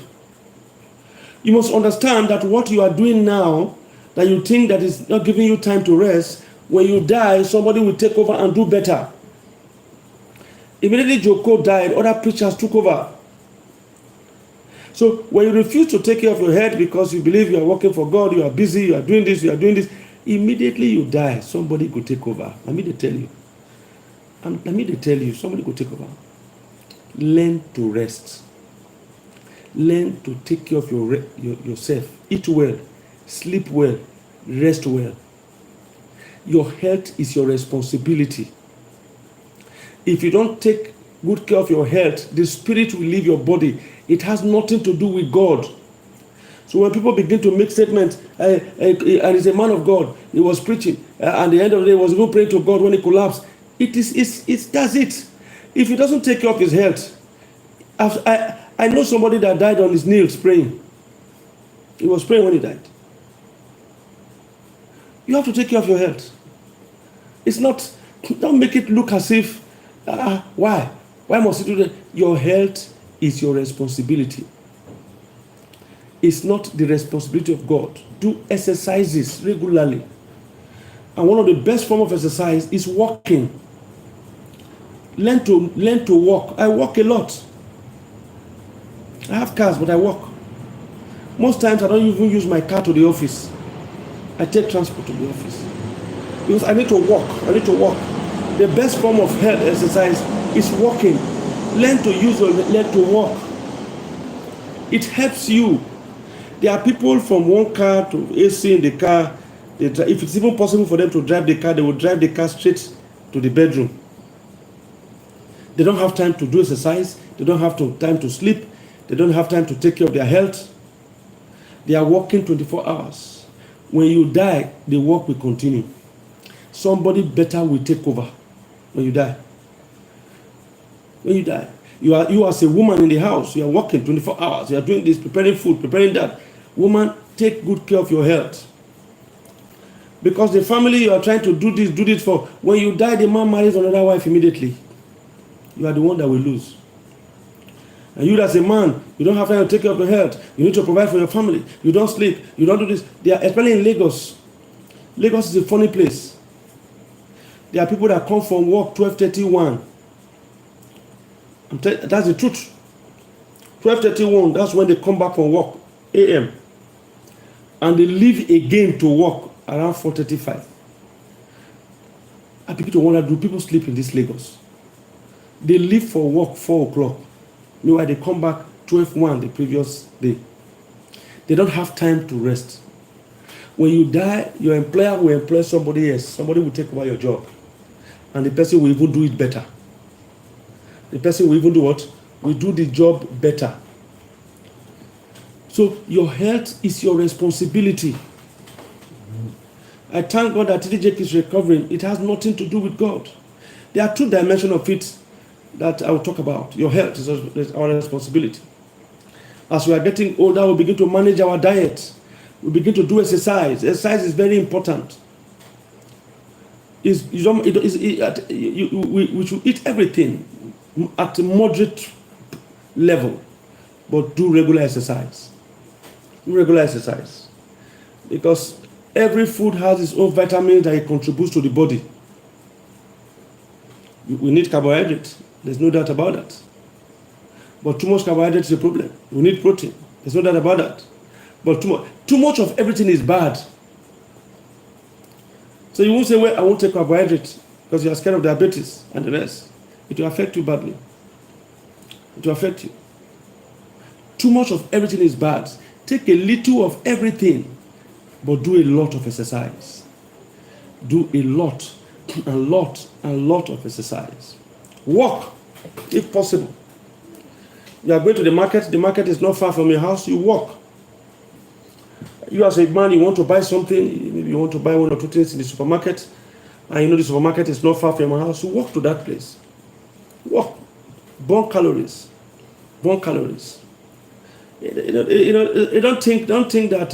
You must understand that what you are doing now, that you think that is not giving you time to rest, when you die, somebody will take over and do better. Immediately Joko died, other preachers took over. So when you refuse to take care of your head because you believe you are working for God, you are busy, you are doing this, immediately you die, somebody could take over. Let me tell you, somebody could take over. Learn to rest. Learn to take care of yourself. Eat well, sleep well, rest well. Your health is your responsibility. If you don't take good care of your health, the spirit will leave your body. It has nothing to do with God. So when people begin to make statements, and he's a man of God, he was preaching, and at the end of the day, he was even praying to God when he collapsed. That's it. If he doesn't take care of his health, I know somebody that died on his knees praying. He was praying when he died. You have to take care of your health. It's not, don't make it look as if, why? Why must you do that? Your health is your responsibility. It's not the responsibility of God. Do exercises regularly. And one of the best forms of exercise is walking. Learn to walk. I walk a lot. I have cars, but I walk. Most times I don't even use my car to the office. I take transport to the office. Because I need to walk. The best form of health exercise is walking. Learn to use your leg to walk. It helps you. There are people from one car to AC in the car. If it's even possible for them to drive the car, they will drive the car straight to the bedroom. They don't have time to do exercise. They don't have time to sleep. They don't have time to take care of their health. They are working 24 hours. When you die, the work will continue. Somebody better will take over when you die. When you die, you as a woman in the house, you are working 24 hours. You are doing this, preparing food, preparing that. Woman, take good care of your health. Because the family you are trying to do this for, when you die, the man marries another wife immediately. You are the one that will lose. And you as a man, you don't have time to take care of your health. You need to provide for your family. You don't sleep. You don't do this. They are, especially in Lagos. Lagos is a funny place. There are people that come from work 12:31. That's the truth. 12:31, that's when they come back from work, a.m. And they leave again to work around 4:35. I begin to wonder, do people sleep in this Lagos? They leave for work 4 o'clock. Meanwhile, they come back 12:01 the previous day. They don't have time to rest. When you die, your employer will employ somebody else. Somebody will take over your job. And the person will even do it better. The person will even do what? Will do the job better. So your health is your responsibility. I thank God that TDJ is recovering. It has nothing to do with God. There are 2 dimensions of it that I will talk about. Your health is our responsibility. As we are getting older, we begin to manage our diet. We begin to do exercise. Exercise is very important. We should eat everything at a moderate level, but do regular exercise. Regular exercise. Because every food has its own vitamins that it contributes to the body. We need carbohydrates. There's no doubt about that. But too much carbohydrate is a problem. We need protein. There's no doubt about that. But too much of everything is bad. So you won't say, well, I won't take carbohydrates because you are scared of diabetes and the rest. It will affect you badly. It will affect you. Too much of everything is bad. Take a little of everything, but do a lot of exercise. Do a lot of exercise. Walk, if possible. You are going to the market is not far from your house, you walk. You as a man, you want to buy something, maybe you want to buy 1 or 2 things in the supermarket, and you know the supermarket is not far from your house, you walk to that place. Walk. Burn calories. Burn calories. Don't think that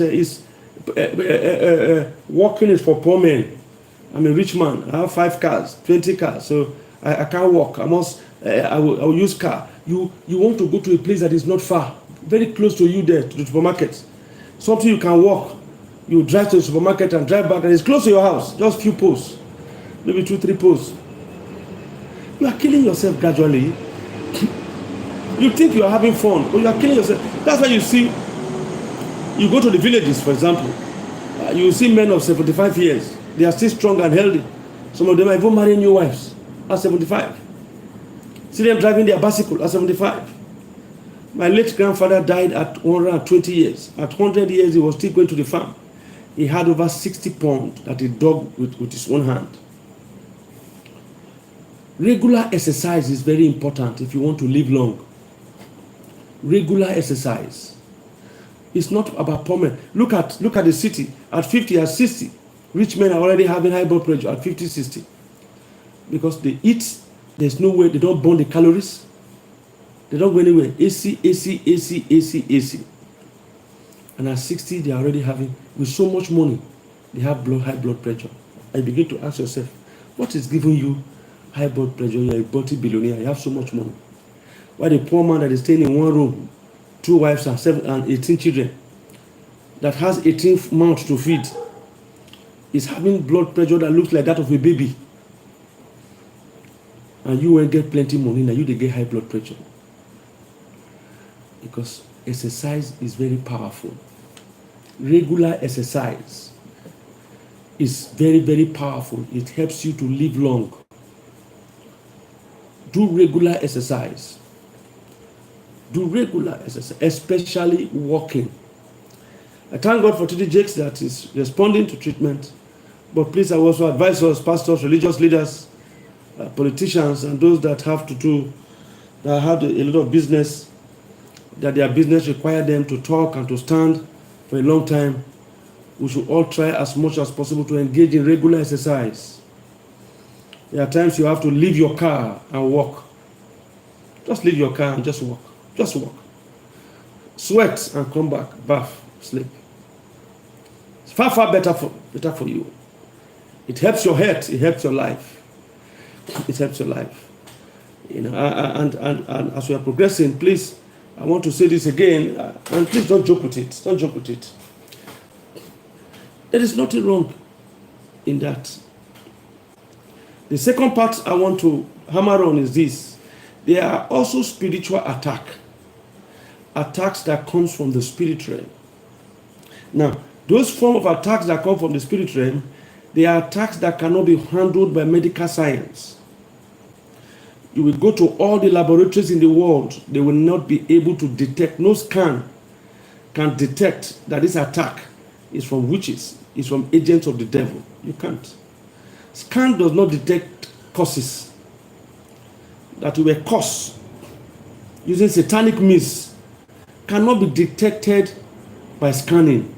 walking is for poor men. I'm a rich man. I have 5 cars, 20 cars, so I can't walk. I will use car. You want to go to a place that is not far, very close to you there, to the supermarket. Something you can walk. You drive to the supermarket and drive back, and it's close to your house. Just few posts, maybe 2-3 posts. You are killing yourself gradually. You think you are having fun, but you are killing yourself. That's why you see, you go to the villages, for example, you see men of 75 years. They are still strong and healthy. Some of them are even marrying new wives at 75. See them driving their bicycle at 75. My late grandfather died at 120 years. At 100 years, he was still going to the farm. He had over 60 pounds that he dug with his own hand. Regular exercise is very important if you want to live long. Regular exercise. It's not about poor men. Look at the city. At 50, at 60, rich men are already having high blood pressure at 50, 60. Because they eat, there's no way, they don't burn the calories. They don't go anywhere. AC, AC, AC, AC, AC. And at 60, they are already having, with so much money, they have high blood pressure. And you begin to ask yourself, what is giving you high blood pressure? You're a multi-billionaire, you have so much money. Why the poor man that is staying in one room, 2 wives and 7 and 18 children, that has 18 mouths to feed, is having blood pressure that looks like that of a baby. And you will get plenty money, now you get high blood pressure. Because exercise is very powerful. Regular exercise is very, very powerful. It helps you to live long. Do regular exercise. Do regular exercise, especially walking. I thank God for TD Jakes that is responding to treatment. But please, I also advise us, pastors, religious leaders, politicians, and those that have a lot of business, that their business require them to talk and to stand for a long time. We should all try as much as possible to engage in regular exercise. There are times you have to leave your car and walk. Just leave your car and just walk. Just walk. Sweat and come back, bath, sleep. It's far, far better for you. It helps your health. It helps your life. It helps your life. And as we are progressing, please, I want to say this again, and please don't joke with it. Don't joke with it. There is nothing wrong in that. The second part I want to hammer on is this. There are also spiritual attacks that comes from the spirit realm. Now, those form of attacks that come from the spirit realm, they are attacks that cannot be handled by medical science. You will go to all the laboratories in the world, they will not be able to detect, no scan can detect that this attack is from witches, is from agents of the devil. You can't. Scan does not detect causes that were caused using satanic means, cannot be detected by scanning.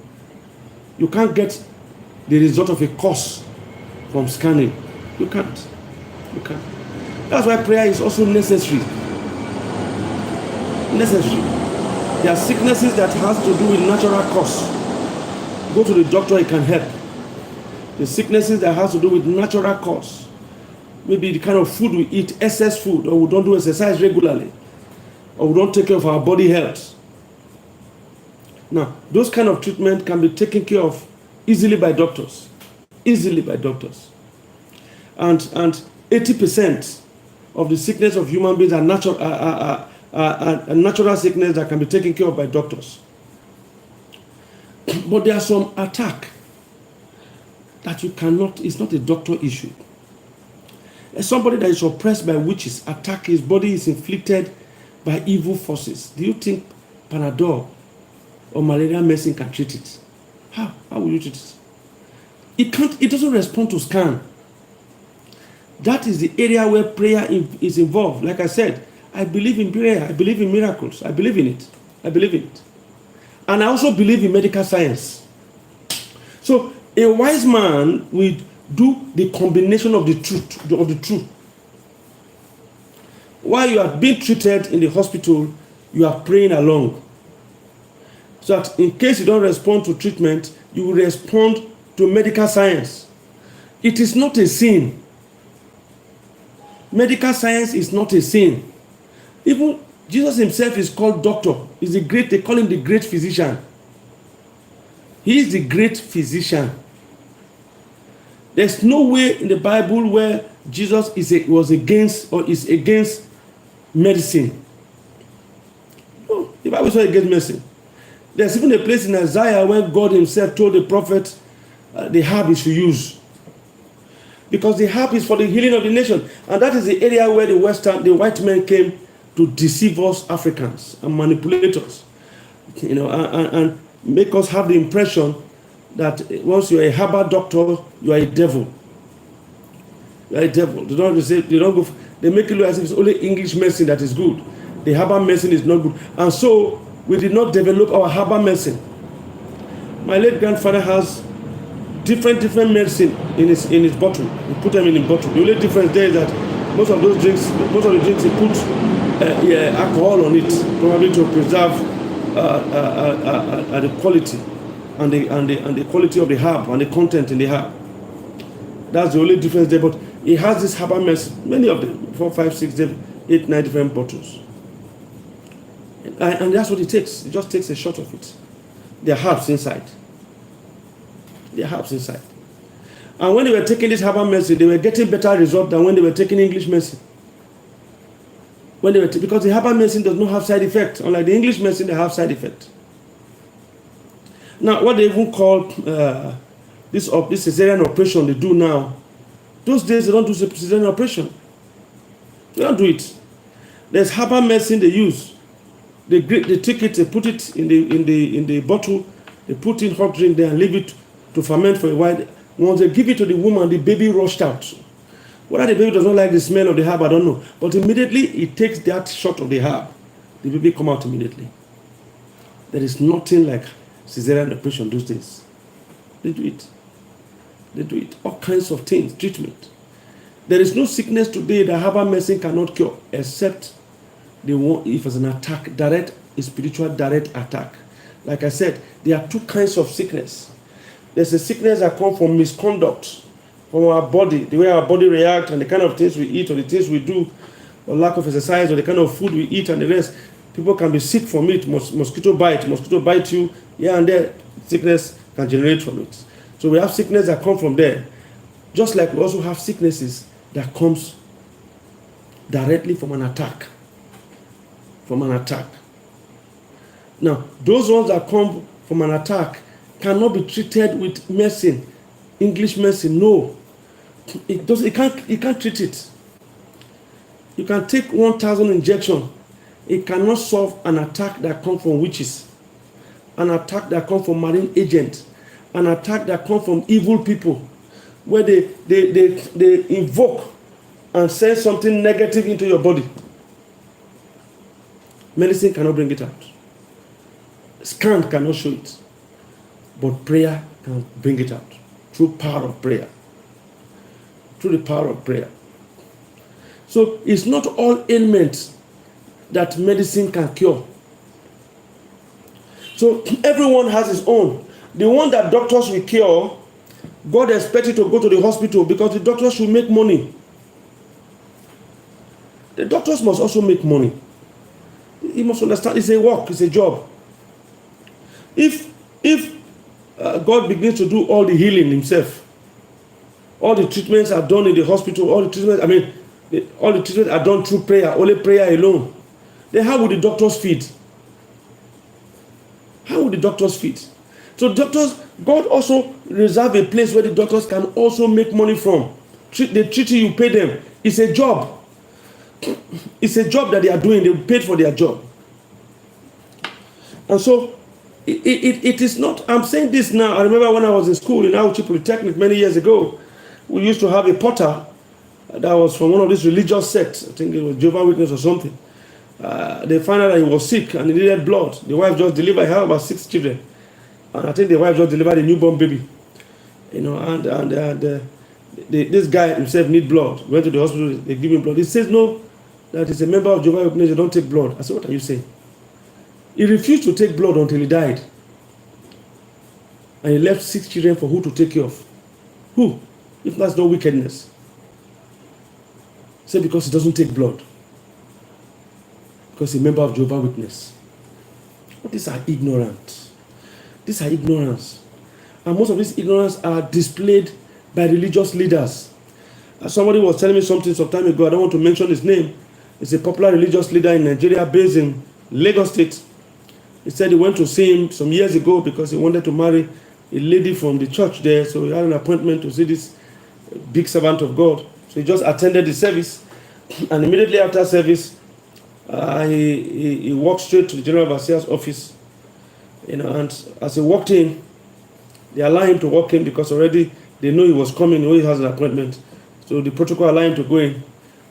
You can't get the result of a cause from scanning. You can't. You can't. That's why prayer is also necessary. Necessary. There are sicknesses that has to do with natural cause. Go to the doctor, he can help. The sicknesses that has to do with natural cause. Maybe the kind of food we eat, excess food, or we don't do exercise regularly, or we don't take care of our body health. Now, those kind of treatment can be taken care of easily by doctors. Easily by doctors. And 80% of the sickness of human beings are natural sickness that can be taken care of by doctors. But there are some attack that you cannot, it's not a doctor issue. Somebody that is oppressed by witches, attack, his body is inflicted by evil forces. Do you think Panadol or malaria medicine can treat it? How will you treat it? It can't, it doesn't respond to scan. That is the area where prayer is involved. Like I said, I believe in prayer, I believe in miracles, I believe in it. I believe in it. And I also believe in medical science. So a wise man will do the combination of the truth. While you are being treated in the hospital, you are praying along. So that in case you don't respond to treatment, you will respond to medical science. It is not a sin. Medical science is not a sin. Even Jesus himself is called doctor. He's they call him the great physician. He is the great physician. There's no way in the Bible where Jesus was against or is against medicine. No, the Bible is not against medicine. There's even a place in Isaiah where God himself told the prophet the herb is to use. Because the herb is for the healing of the nation. And that is the area where the white men came to deceive us Africans and manipulate us. And make us have the impression that once you're a herbal doctor, you are a devil. You are a devil. They make it look as if it's only English medicine that is good. The herbal medicine is not good. And so we did not develop our herbal medicine. My late grandfather has different medicine in his bottle. He put them in his bottle. The only difference there is that most of the drinks he put alcohol on it, probably to preserve the quality and the quality of the herb and the content in the herb. That's the only difference there. But he has this herbal medicine, many of them, 4, 5, 6, 7, 8, 9 different bottles. And that's what it takes. It just takes a shot of it. There are herbs inside. There are herbs inside. And when they were taking this herbal medicine, they were getting better results than when they were taking English medicine. Because the herbal medicine does not have side effects. Unlike the English medicine, they have side effects. Now, what they even call this cesarean operation they do now, those days they don't do cesarean operation. They don't do it. There's herbal medicine they use. They take it, they put it in the bottle, they put in hot drink there and leave it to ferment for a while. Once they give it to the woman, the baby rushed out. Whether the baby does not like the smell of the herb, I don't know. But immediately it takes that shot of the herb, the baby come out immediately. There is nothing like cesarean operation those days. They do it. They do it. All kinds of things, treatment. There is no sickness today that herbal medicine cannot cure, except if it's an attack, a spiritual direct attack. Like I said, there are two kinds of sickness. There's a sickness that comes from misconduct, from our body, the way our body reacts and the kind of things we eat or the things we do, or lack of exercise or the kind of food we eat and the rest. People can be sick from it. Mosquito bite you, here and there. Sickness can generate from it. So we have sickness that come from there. Just like we also have sicknesses that comes directly from an attack. Now, those ones that come from an attack cannot be treated with medicine, English medicine. No, it can't treat it. You can take 1,000 injections. It cannot solve an attack that comes from witches, an attack that comes from marine agents, an attack that comes from evil people, where they invoke and send something negative into your body. Medicine cannot bring it out. Scan cannot show it. But prayer can bring it out. Through power of prayer. Through the power of prayer. So it's not all ailments that medicine can cure. So everyone has his own. The one that doctors will cure, God expects you to go to the hospital because the doctors should make money. The doctors must also make money. You must understand, it's a work, it's a job. If God begins to do all the healing himself, all the treatments are done in the hospital, all the treatments are done through prayer, only prayer alone, then how would the doctors feed? How would the doctors feed? So doctors, God also reserve a place where the doctors can also make money from. They treat you, you pay them. It's a job. It's a job that they are doing. They paid for their job. And so, it is not, I'm saying this now. I remember when I was in school in Auchi Polytechnic many years ago, we used to have a potter that was from one of these religious sects. I think it was Jehovah's Witness or something. They found out that he was sick and he needed blood. The wife just delivered. He had about 6 children. And I think the wife just delivered a newborn baby. This guy himself need blood. Went to the hospital, they give him blood. He says no, that he's a member of Jehovah's Witness, they don't take blood. I said, what are you saying? He refused to take blood until he died. And he left 6 children for who to take care of? Who? If that's no wickedness. Say because he doesn't take blood. Because he's a member of Jehovah's Witness. But these are ignorant. These are ignorance. And most of this ignorance are displayed by religious leaders. Somebody was telling me something some time ago. I don't want to mention his name. He's a popular religious leader in Nigeria based in Lagos State. He said he went to see him some years ago because he wanted to marry a lady from the church there. So he had an appointment to see this big servant of God. So he just attended the service. And immediately after service, he walked straight to the General Overseer's office. And as he walked in, they allowed him to walk in because already they know he was coming, they know he has an appointment. So the protocol allowed him to go in.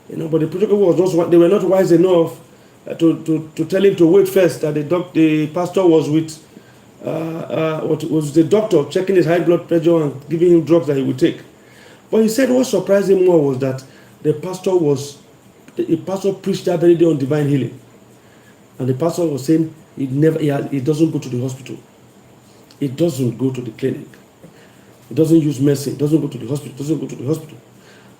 But the protocol was not, they were not wise enough to tell him to wait first, that the pastor was with what was the doctor checking his high blood pressure and giving him drugs that he would take. But he said what surprised him more was that the pastor preached that very day on divine healing. And the pastor was saying he doesn't go to the hospital. He doesn't go to the clinic. He doesn't use medicine. He doesn't go to the hospital.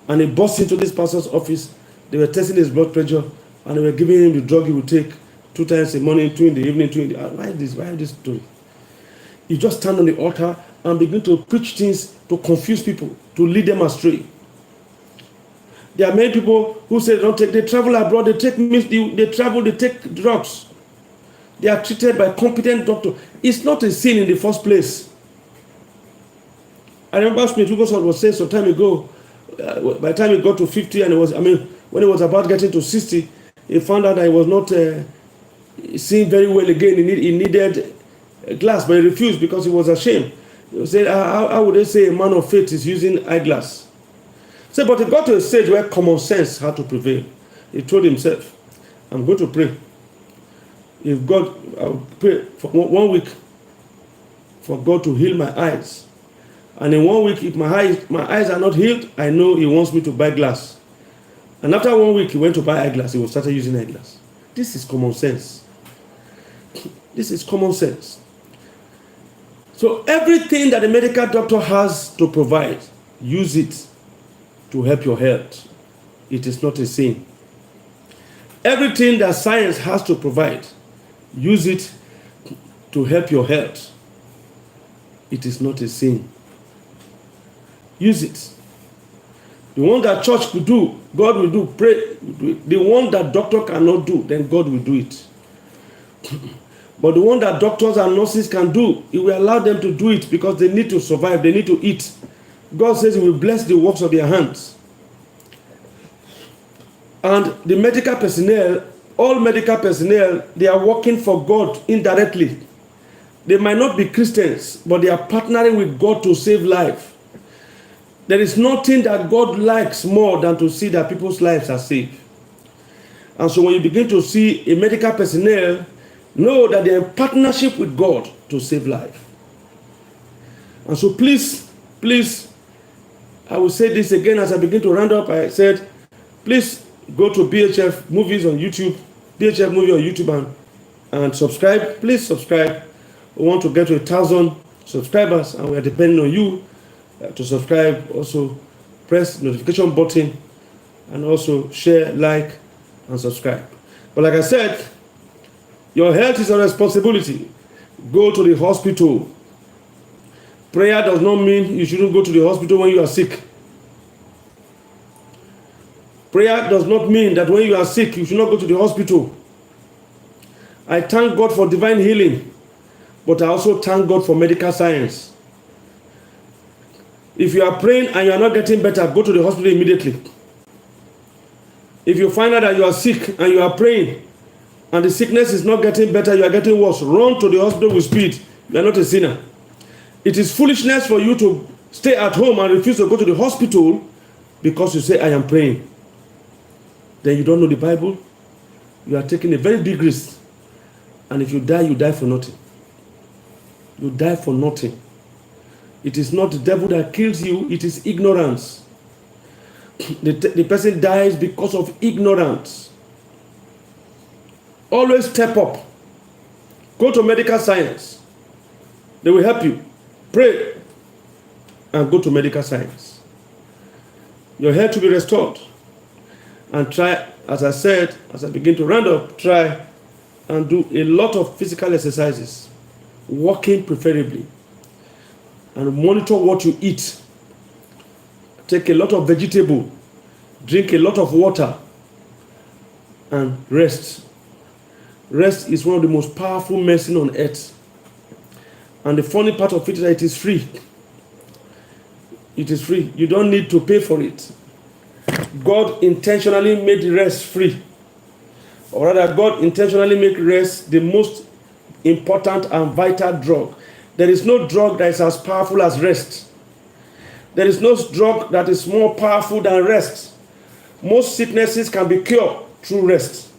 And he burst into this pastor's office. They were testing his blood pressure and they were giving him the drug he would take 2 times a morning, 2 in the evening, 2 in the... Why this story? You just stand on the altar and begin to preach things to confuse people, to lead them astray. There are many people who say they travel abroad, they take drugs. They are treated by competent doctors. It's not a sin in the first place. I remember Smith Wigglesworth was saying some time ago, by the time he got to 50 and when he was about getting to 60, he found out that he was not seeing very well again. He needed a glass, but he refused because he was ashamed. He said, how would they say a man of faith is using eyeglass? So, but he got to a stage where common sense had to prevail. He told himself, I'm going to pray. I'll pray for 1 week for God to heal my eyes. And in 1 week, if my eyes are not healed, I know he wants me to buy glass. And after 1 week, he went to buy eyeglass. He started using eyeglass. This is common sense. This is common sense. So everything that the medical doctor has to provide, use it to help your health. It is not a sin. Everything that science has to provide, use it to help your health. It is not a sin. Use it. The one that church could do, God will do. Pray. The one that doctor cannot do, then God will do it. But the one that doctors and nurses can do, He will allow them to do it because they need to survive. They need to eat. God says He will bless the works of their hands. And the medical personnel, all medical personnel, they are working for God indirectly. They might not be Christians, but they are partnering with God to save life. There is nothing that God likes more than to see that people's lives are saved. And so when you begin to see a medical personnel, know that they are in partnership with God to save life. And so please, I will say this again as I begin to round up. I said, please go to BHF Movies on YouTube, BHF Movie on YouTube and subscribe. Please subscribe. We want to get to 1,000 subscribers and we are depending on you to subscribe. Also press the notification button and also share, like and subscribe. But like I said, your health is a responsibility. Go to the hospital. Prayer does not mean you shouldn't go to the hospital when you are sick. Prayer does not mean that when you are sick, you should not go to the hospital. I thank God for divine healing, but I also thank God for medical science. If you are praying and you are not getting better, go to the hospital immediately. If you find out that you are sick and you are praying and the sickness is not getting better, you are getting worse, run to the hospital with speed. You are not a sinner. It is foolishness for you to stay at home and refuse to go to the hospital because you say, I am praying. Then you don't know the Bible. You are taking a very big risk. And if you die for nothing. You die for nothing. It is not the devil that kills you, it is ignorance. The person dies because of ignorance. Always step up. Go to medical science. They will help you. Pray and go to medical science. Your health will be restored. And try, as I said, as I begin to round up, try and do a lot of physical exercises. Walking preferably. And monitor what you eat. Take a lot of vegetable. Drink a lot of water. And rest. Rest is one of the most powerful medicine on earth. And the funny part of it is that it is free. It is free. You don't need to pay for it. God intentionally made rest free. Or rather, God intentionally made rest the most important and vital drug. There is no drug that is as powerful as rest. There is no drug that is more powerful than rest. Most sicknesses can be cured through rest.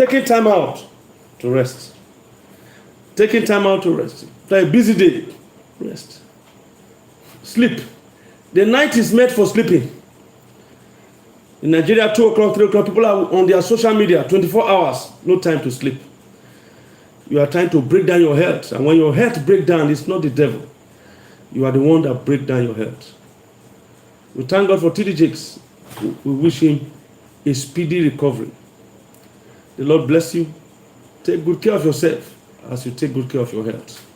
Taking time out to rest. Taking time out to rest. After a busy day, rest. Sleep. The night is made for sleeping. In Nigeria, 2 o'clock, 3 o'clock, people are on their social media 24 hours. No time to sleep. You are trying to break down your health. And when your health breaks down, it's not the devil. You are the one that breaks down your health. We thank God for TD Jakes. We wish him a speedy recovery. The Lord bless you. Take good care of yourself as you take good care of your health.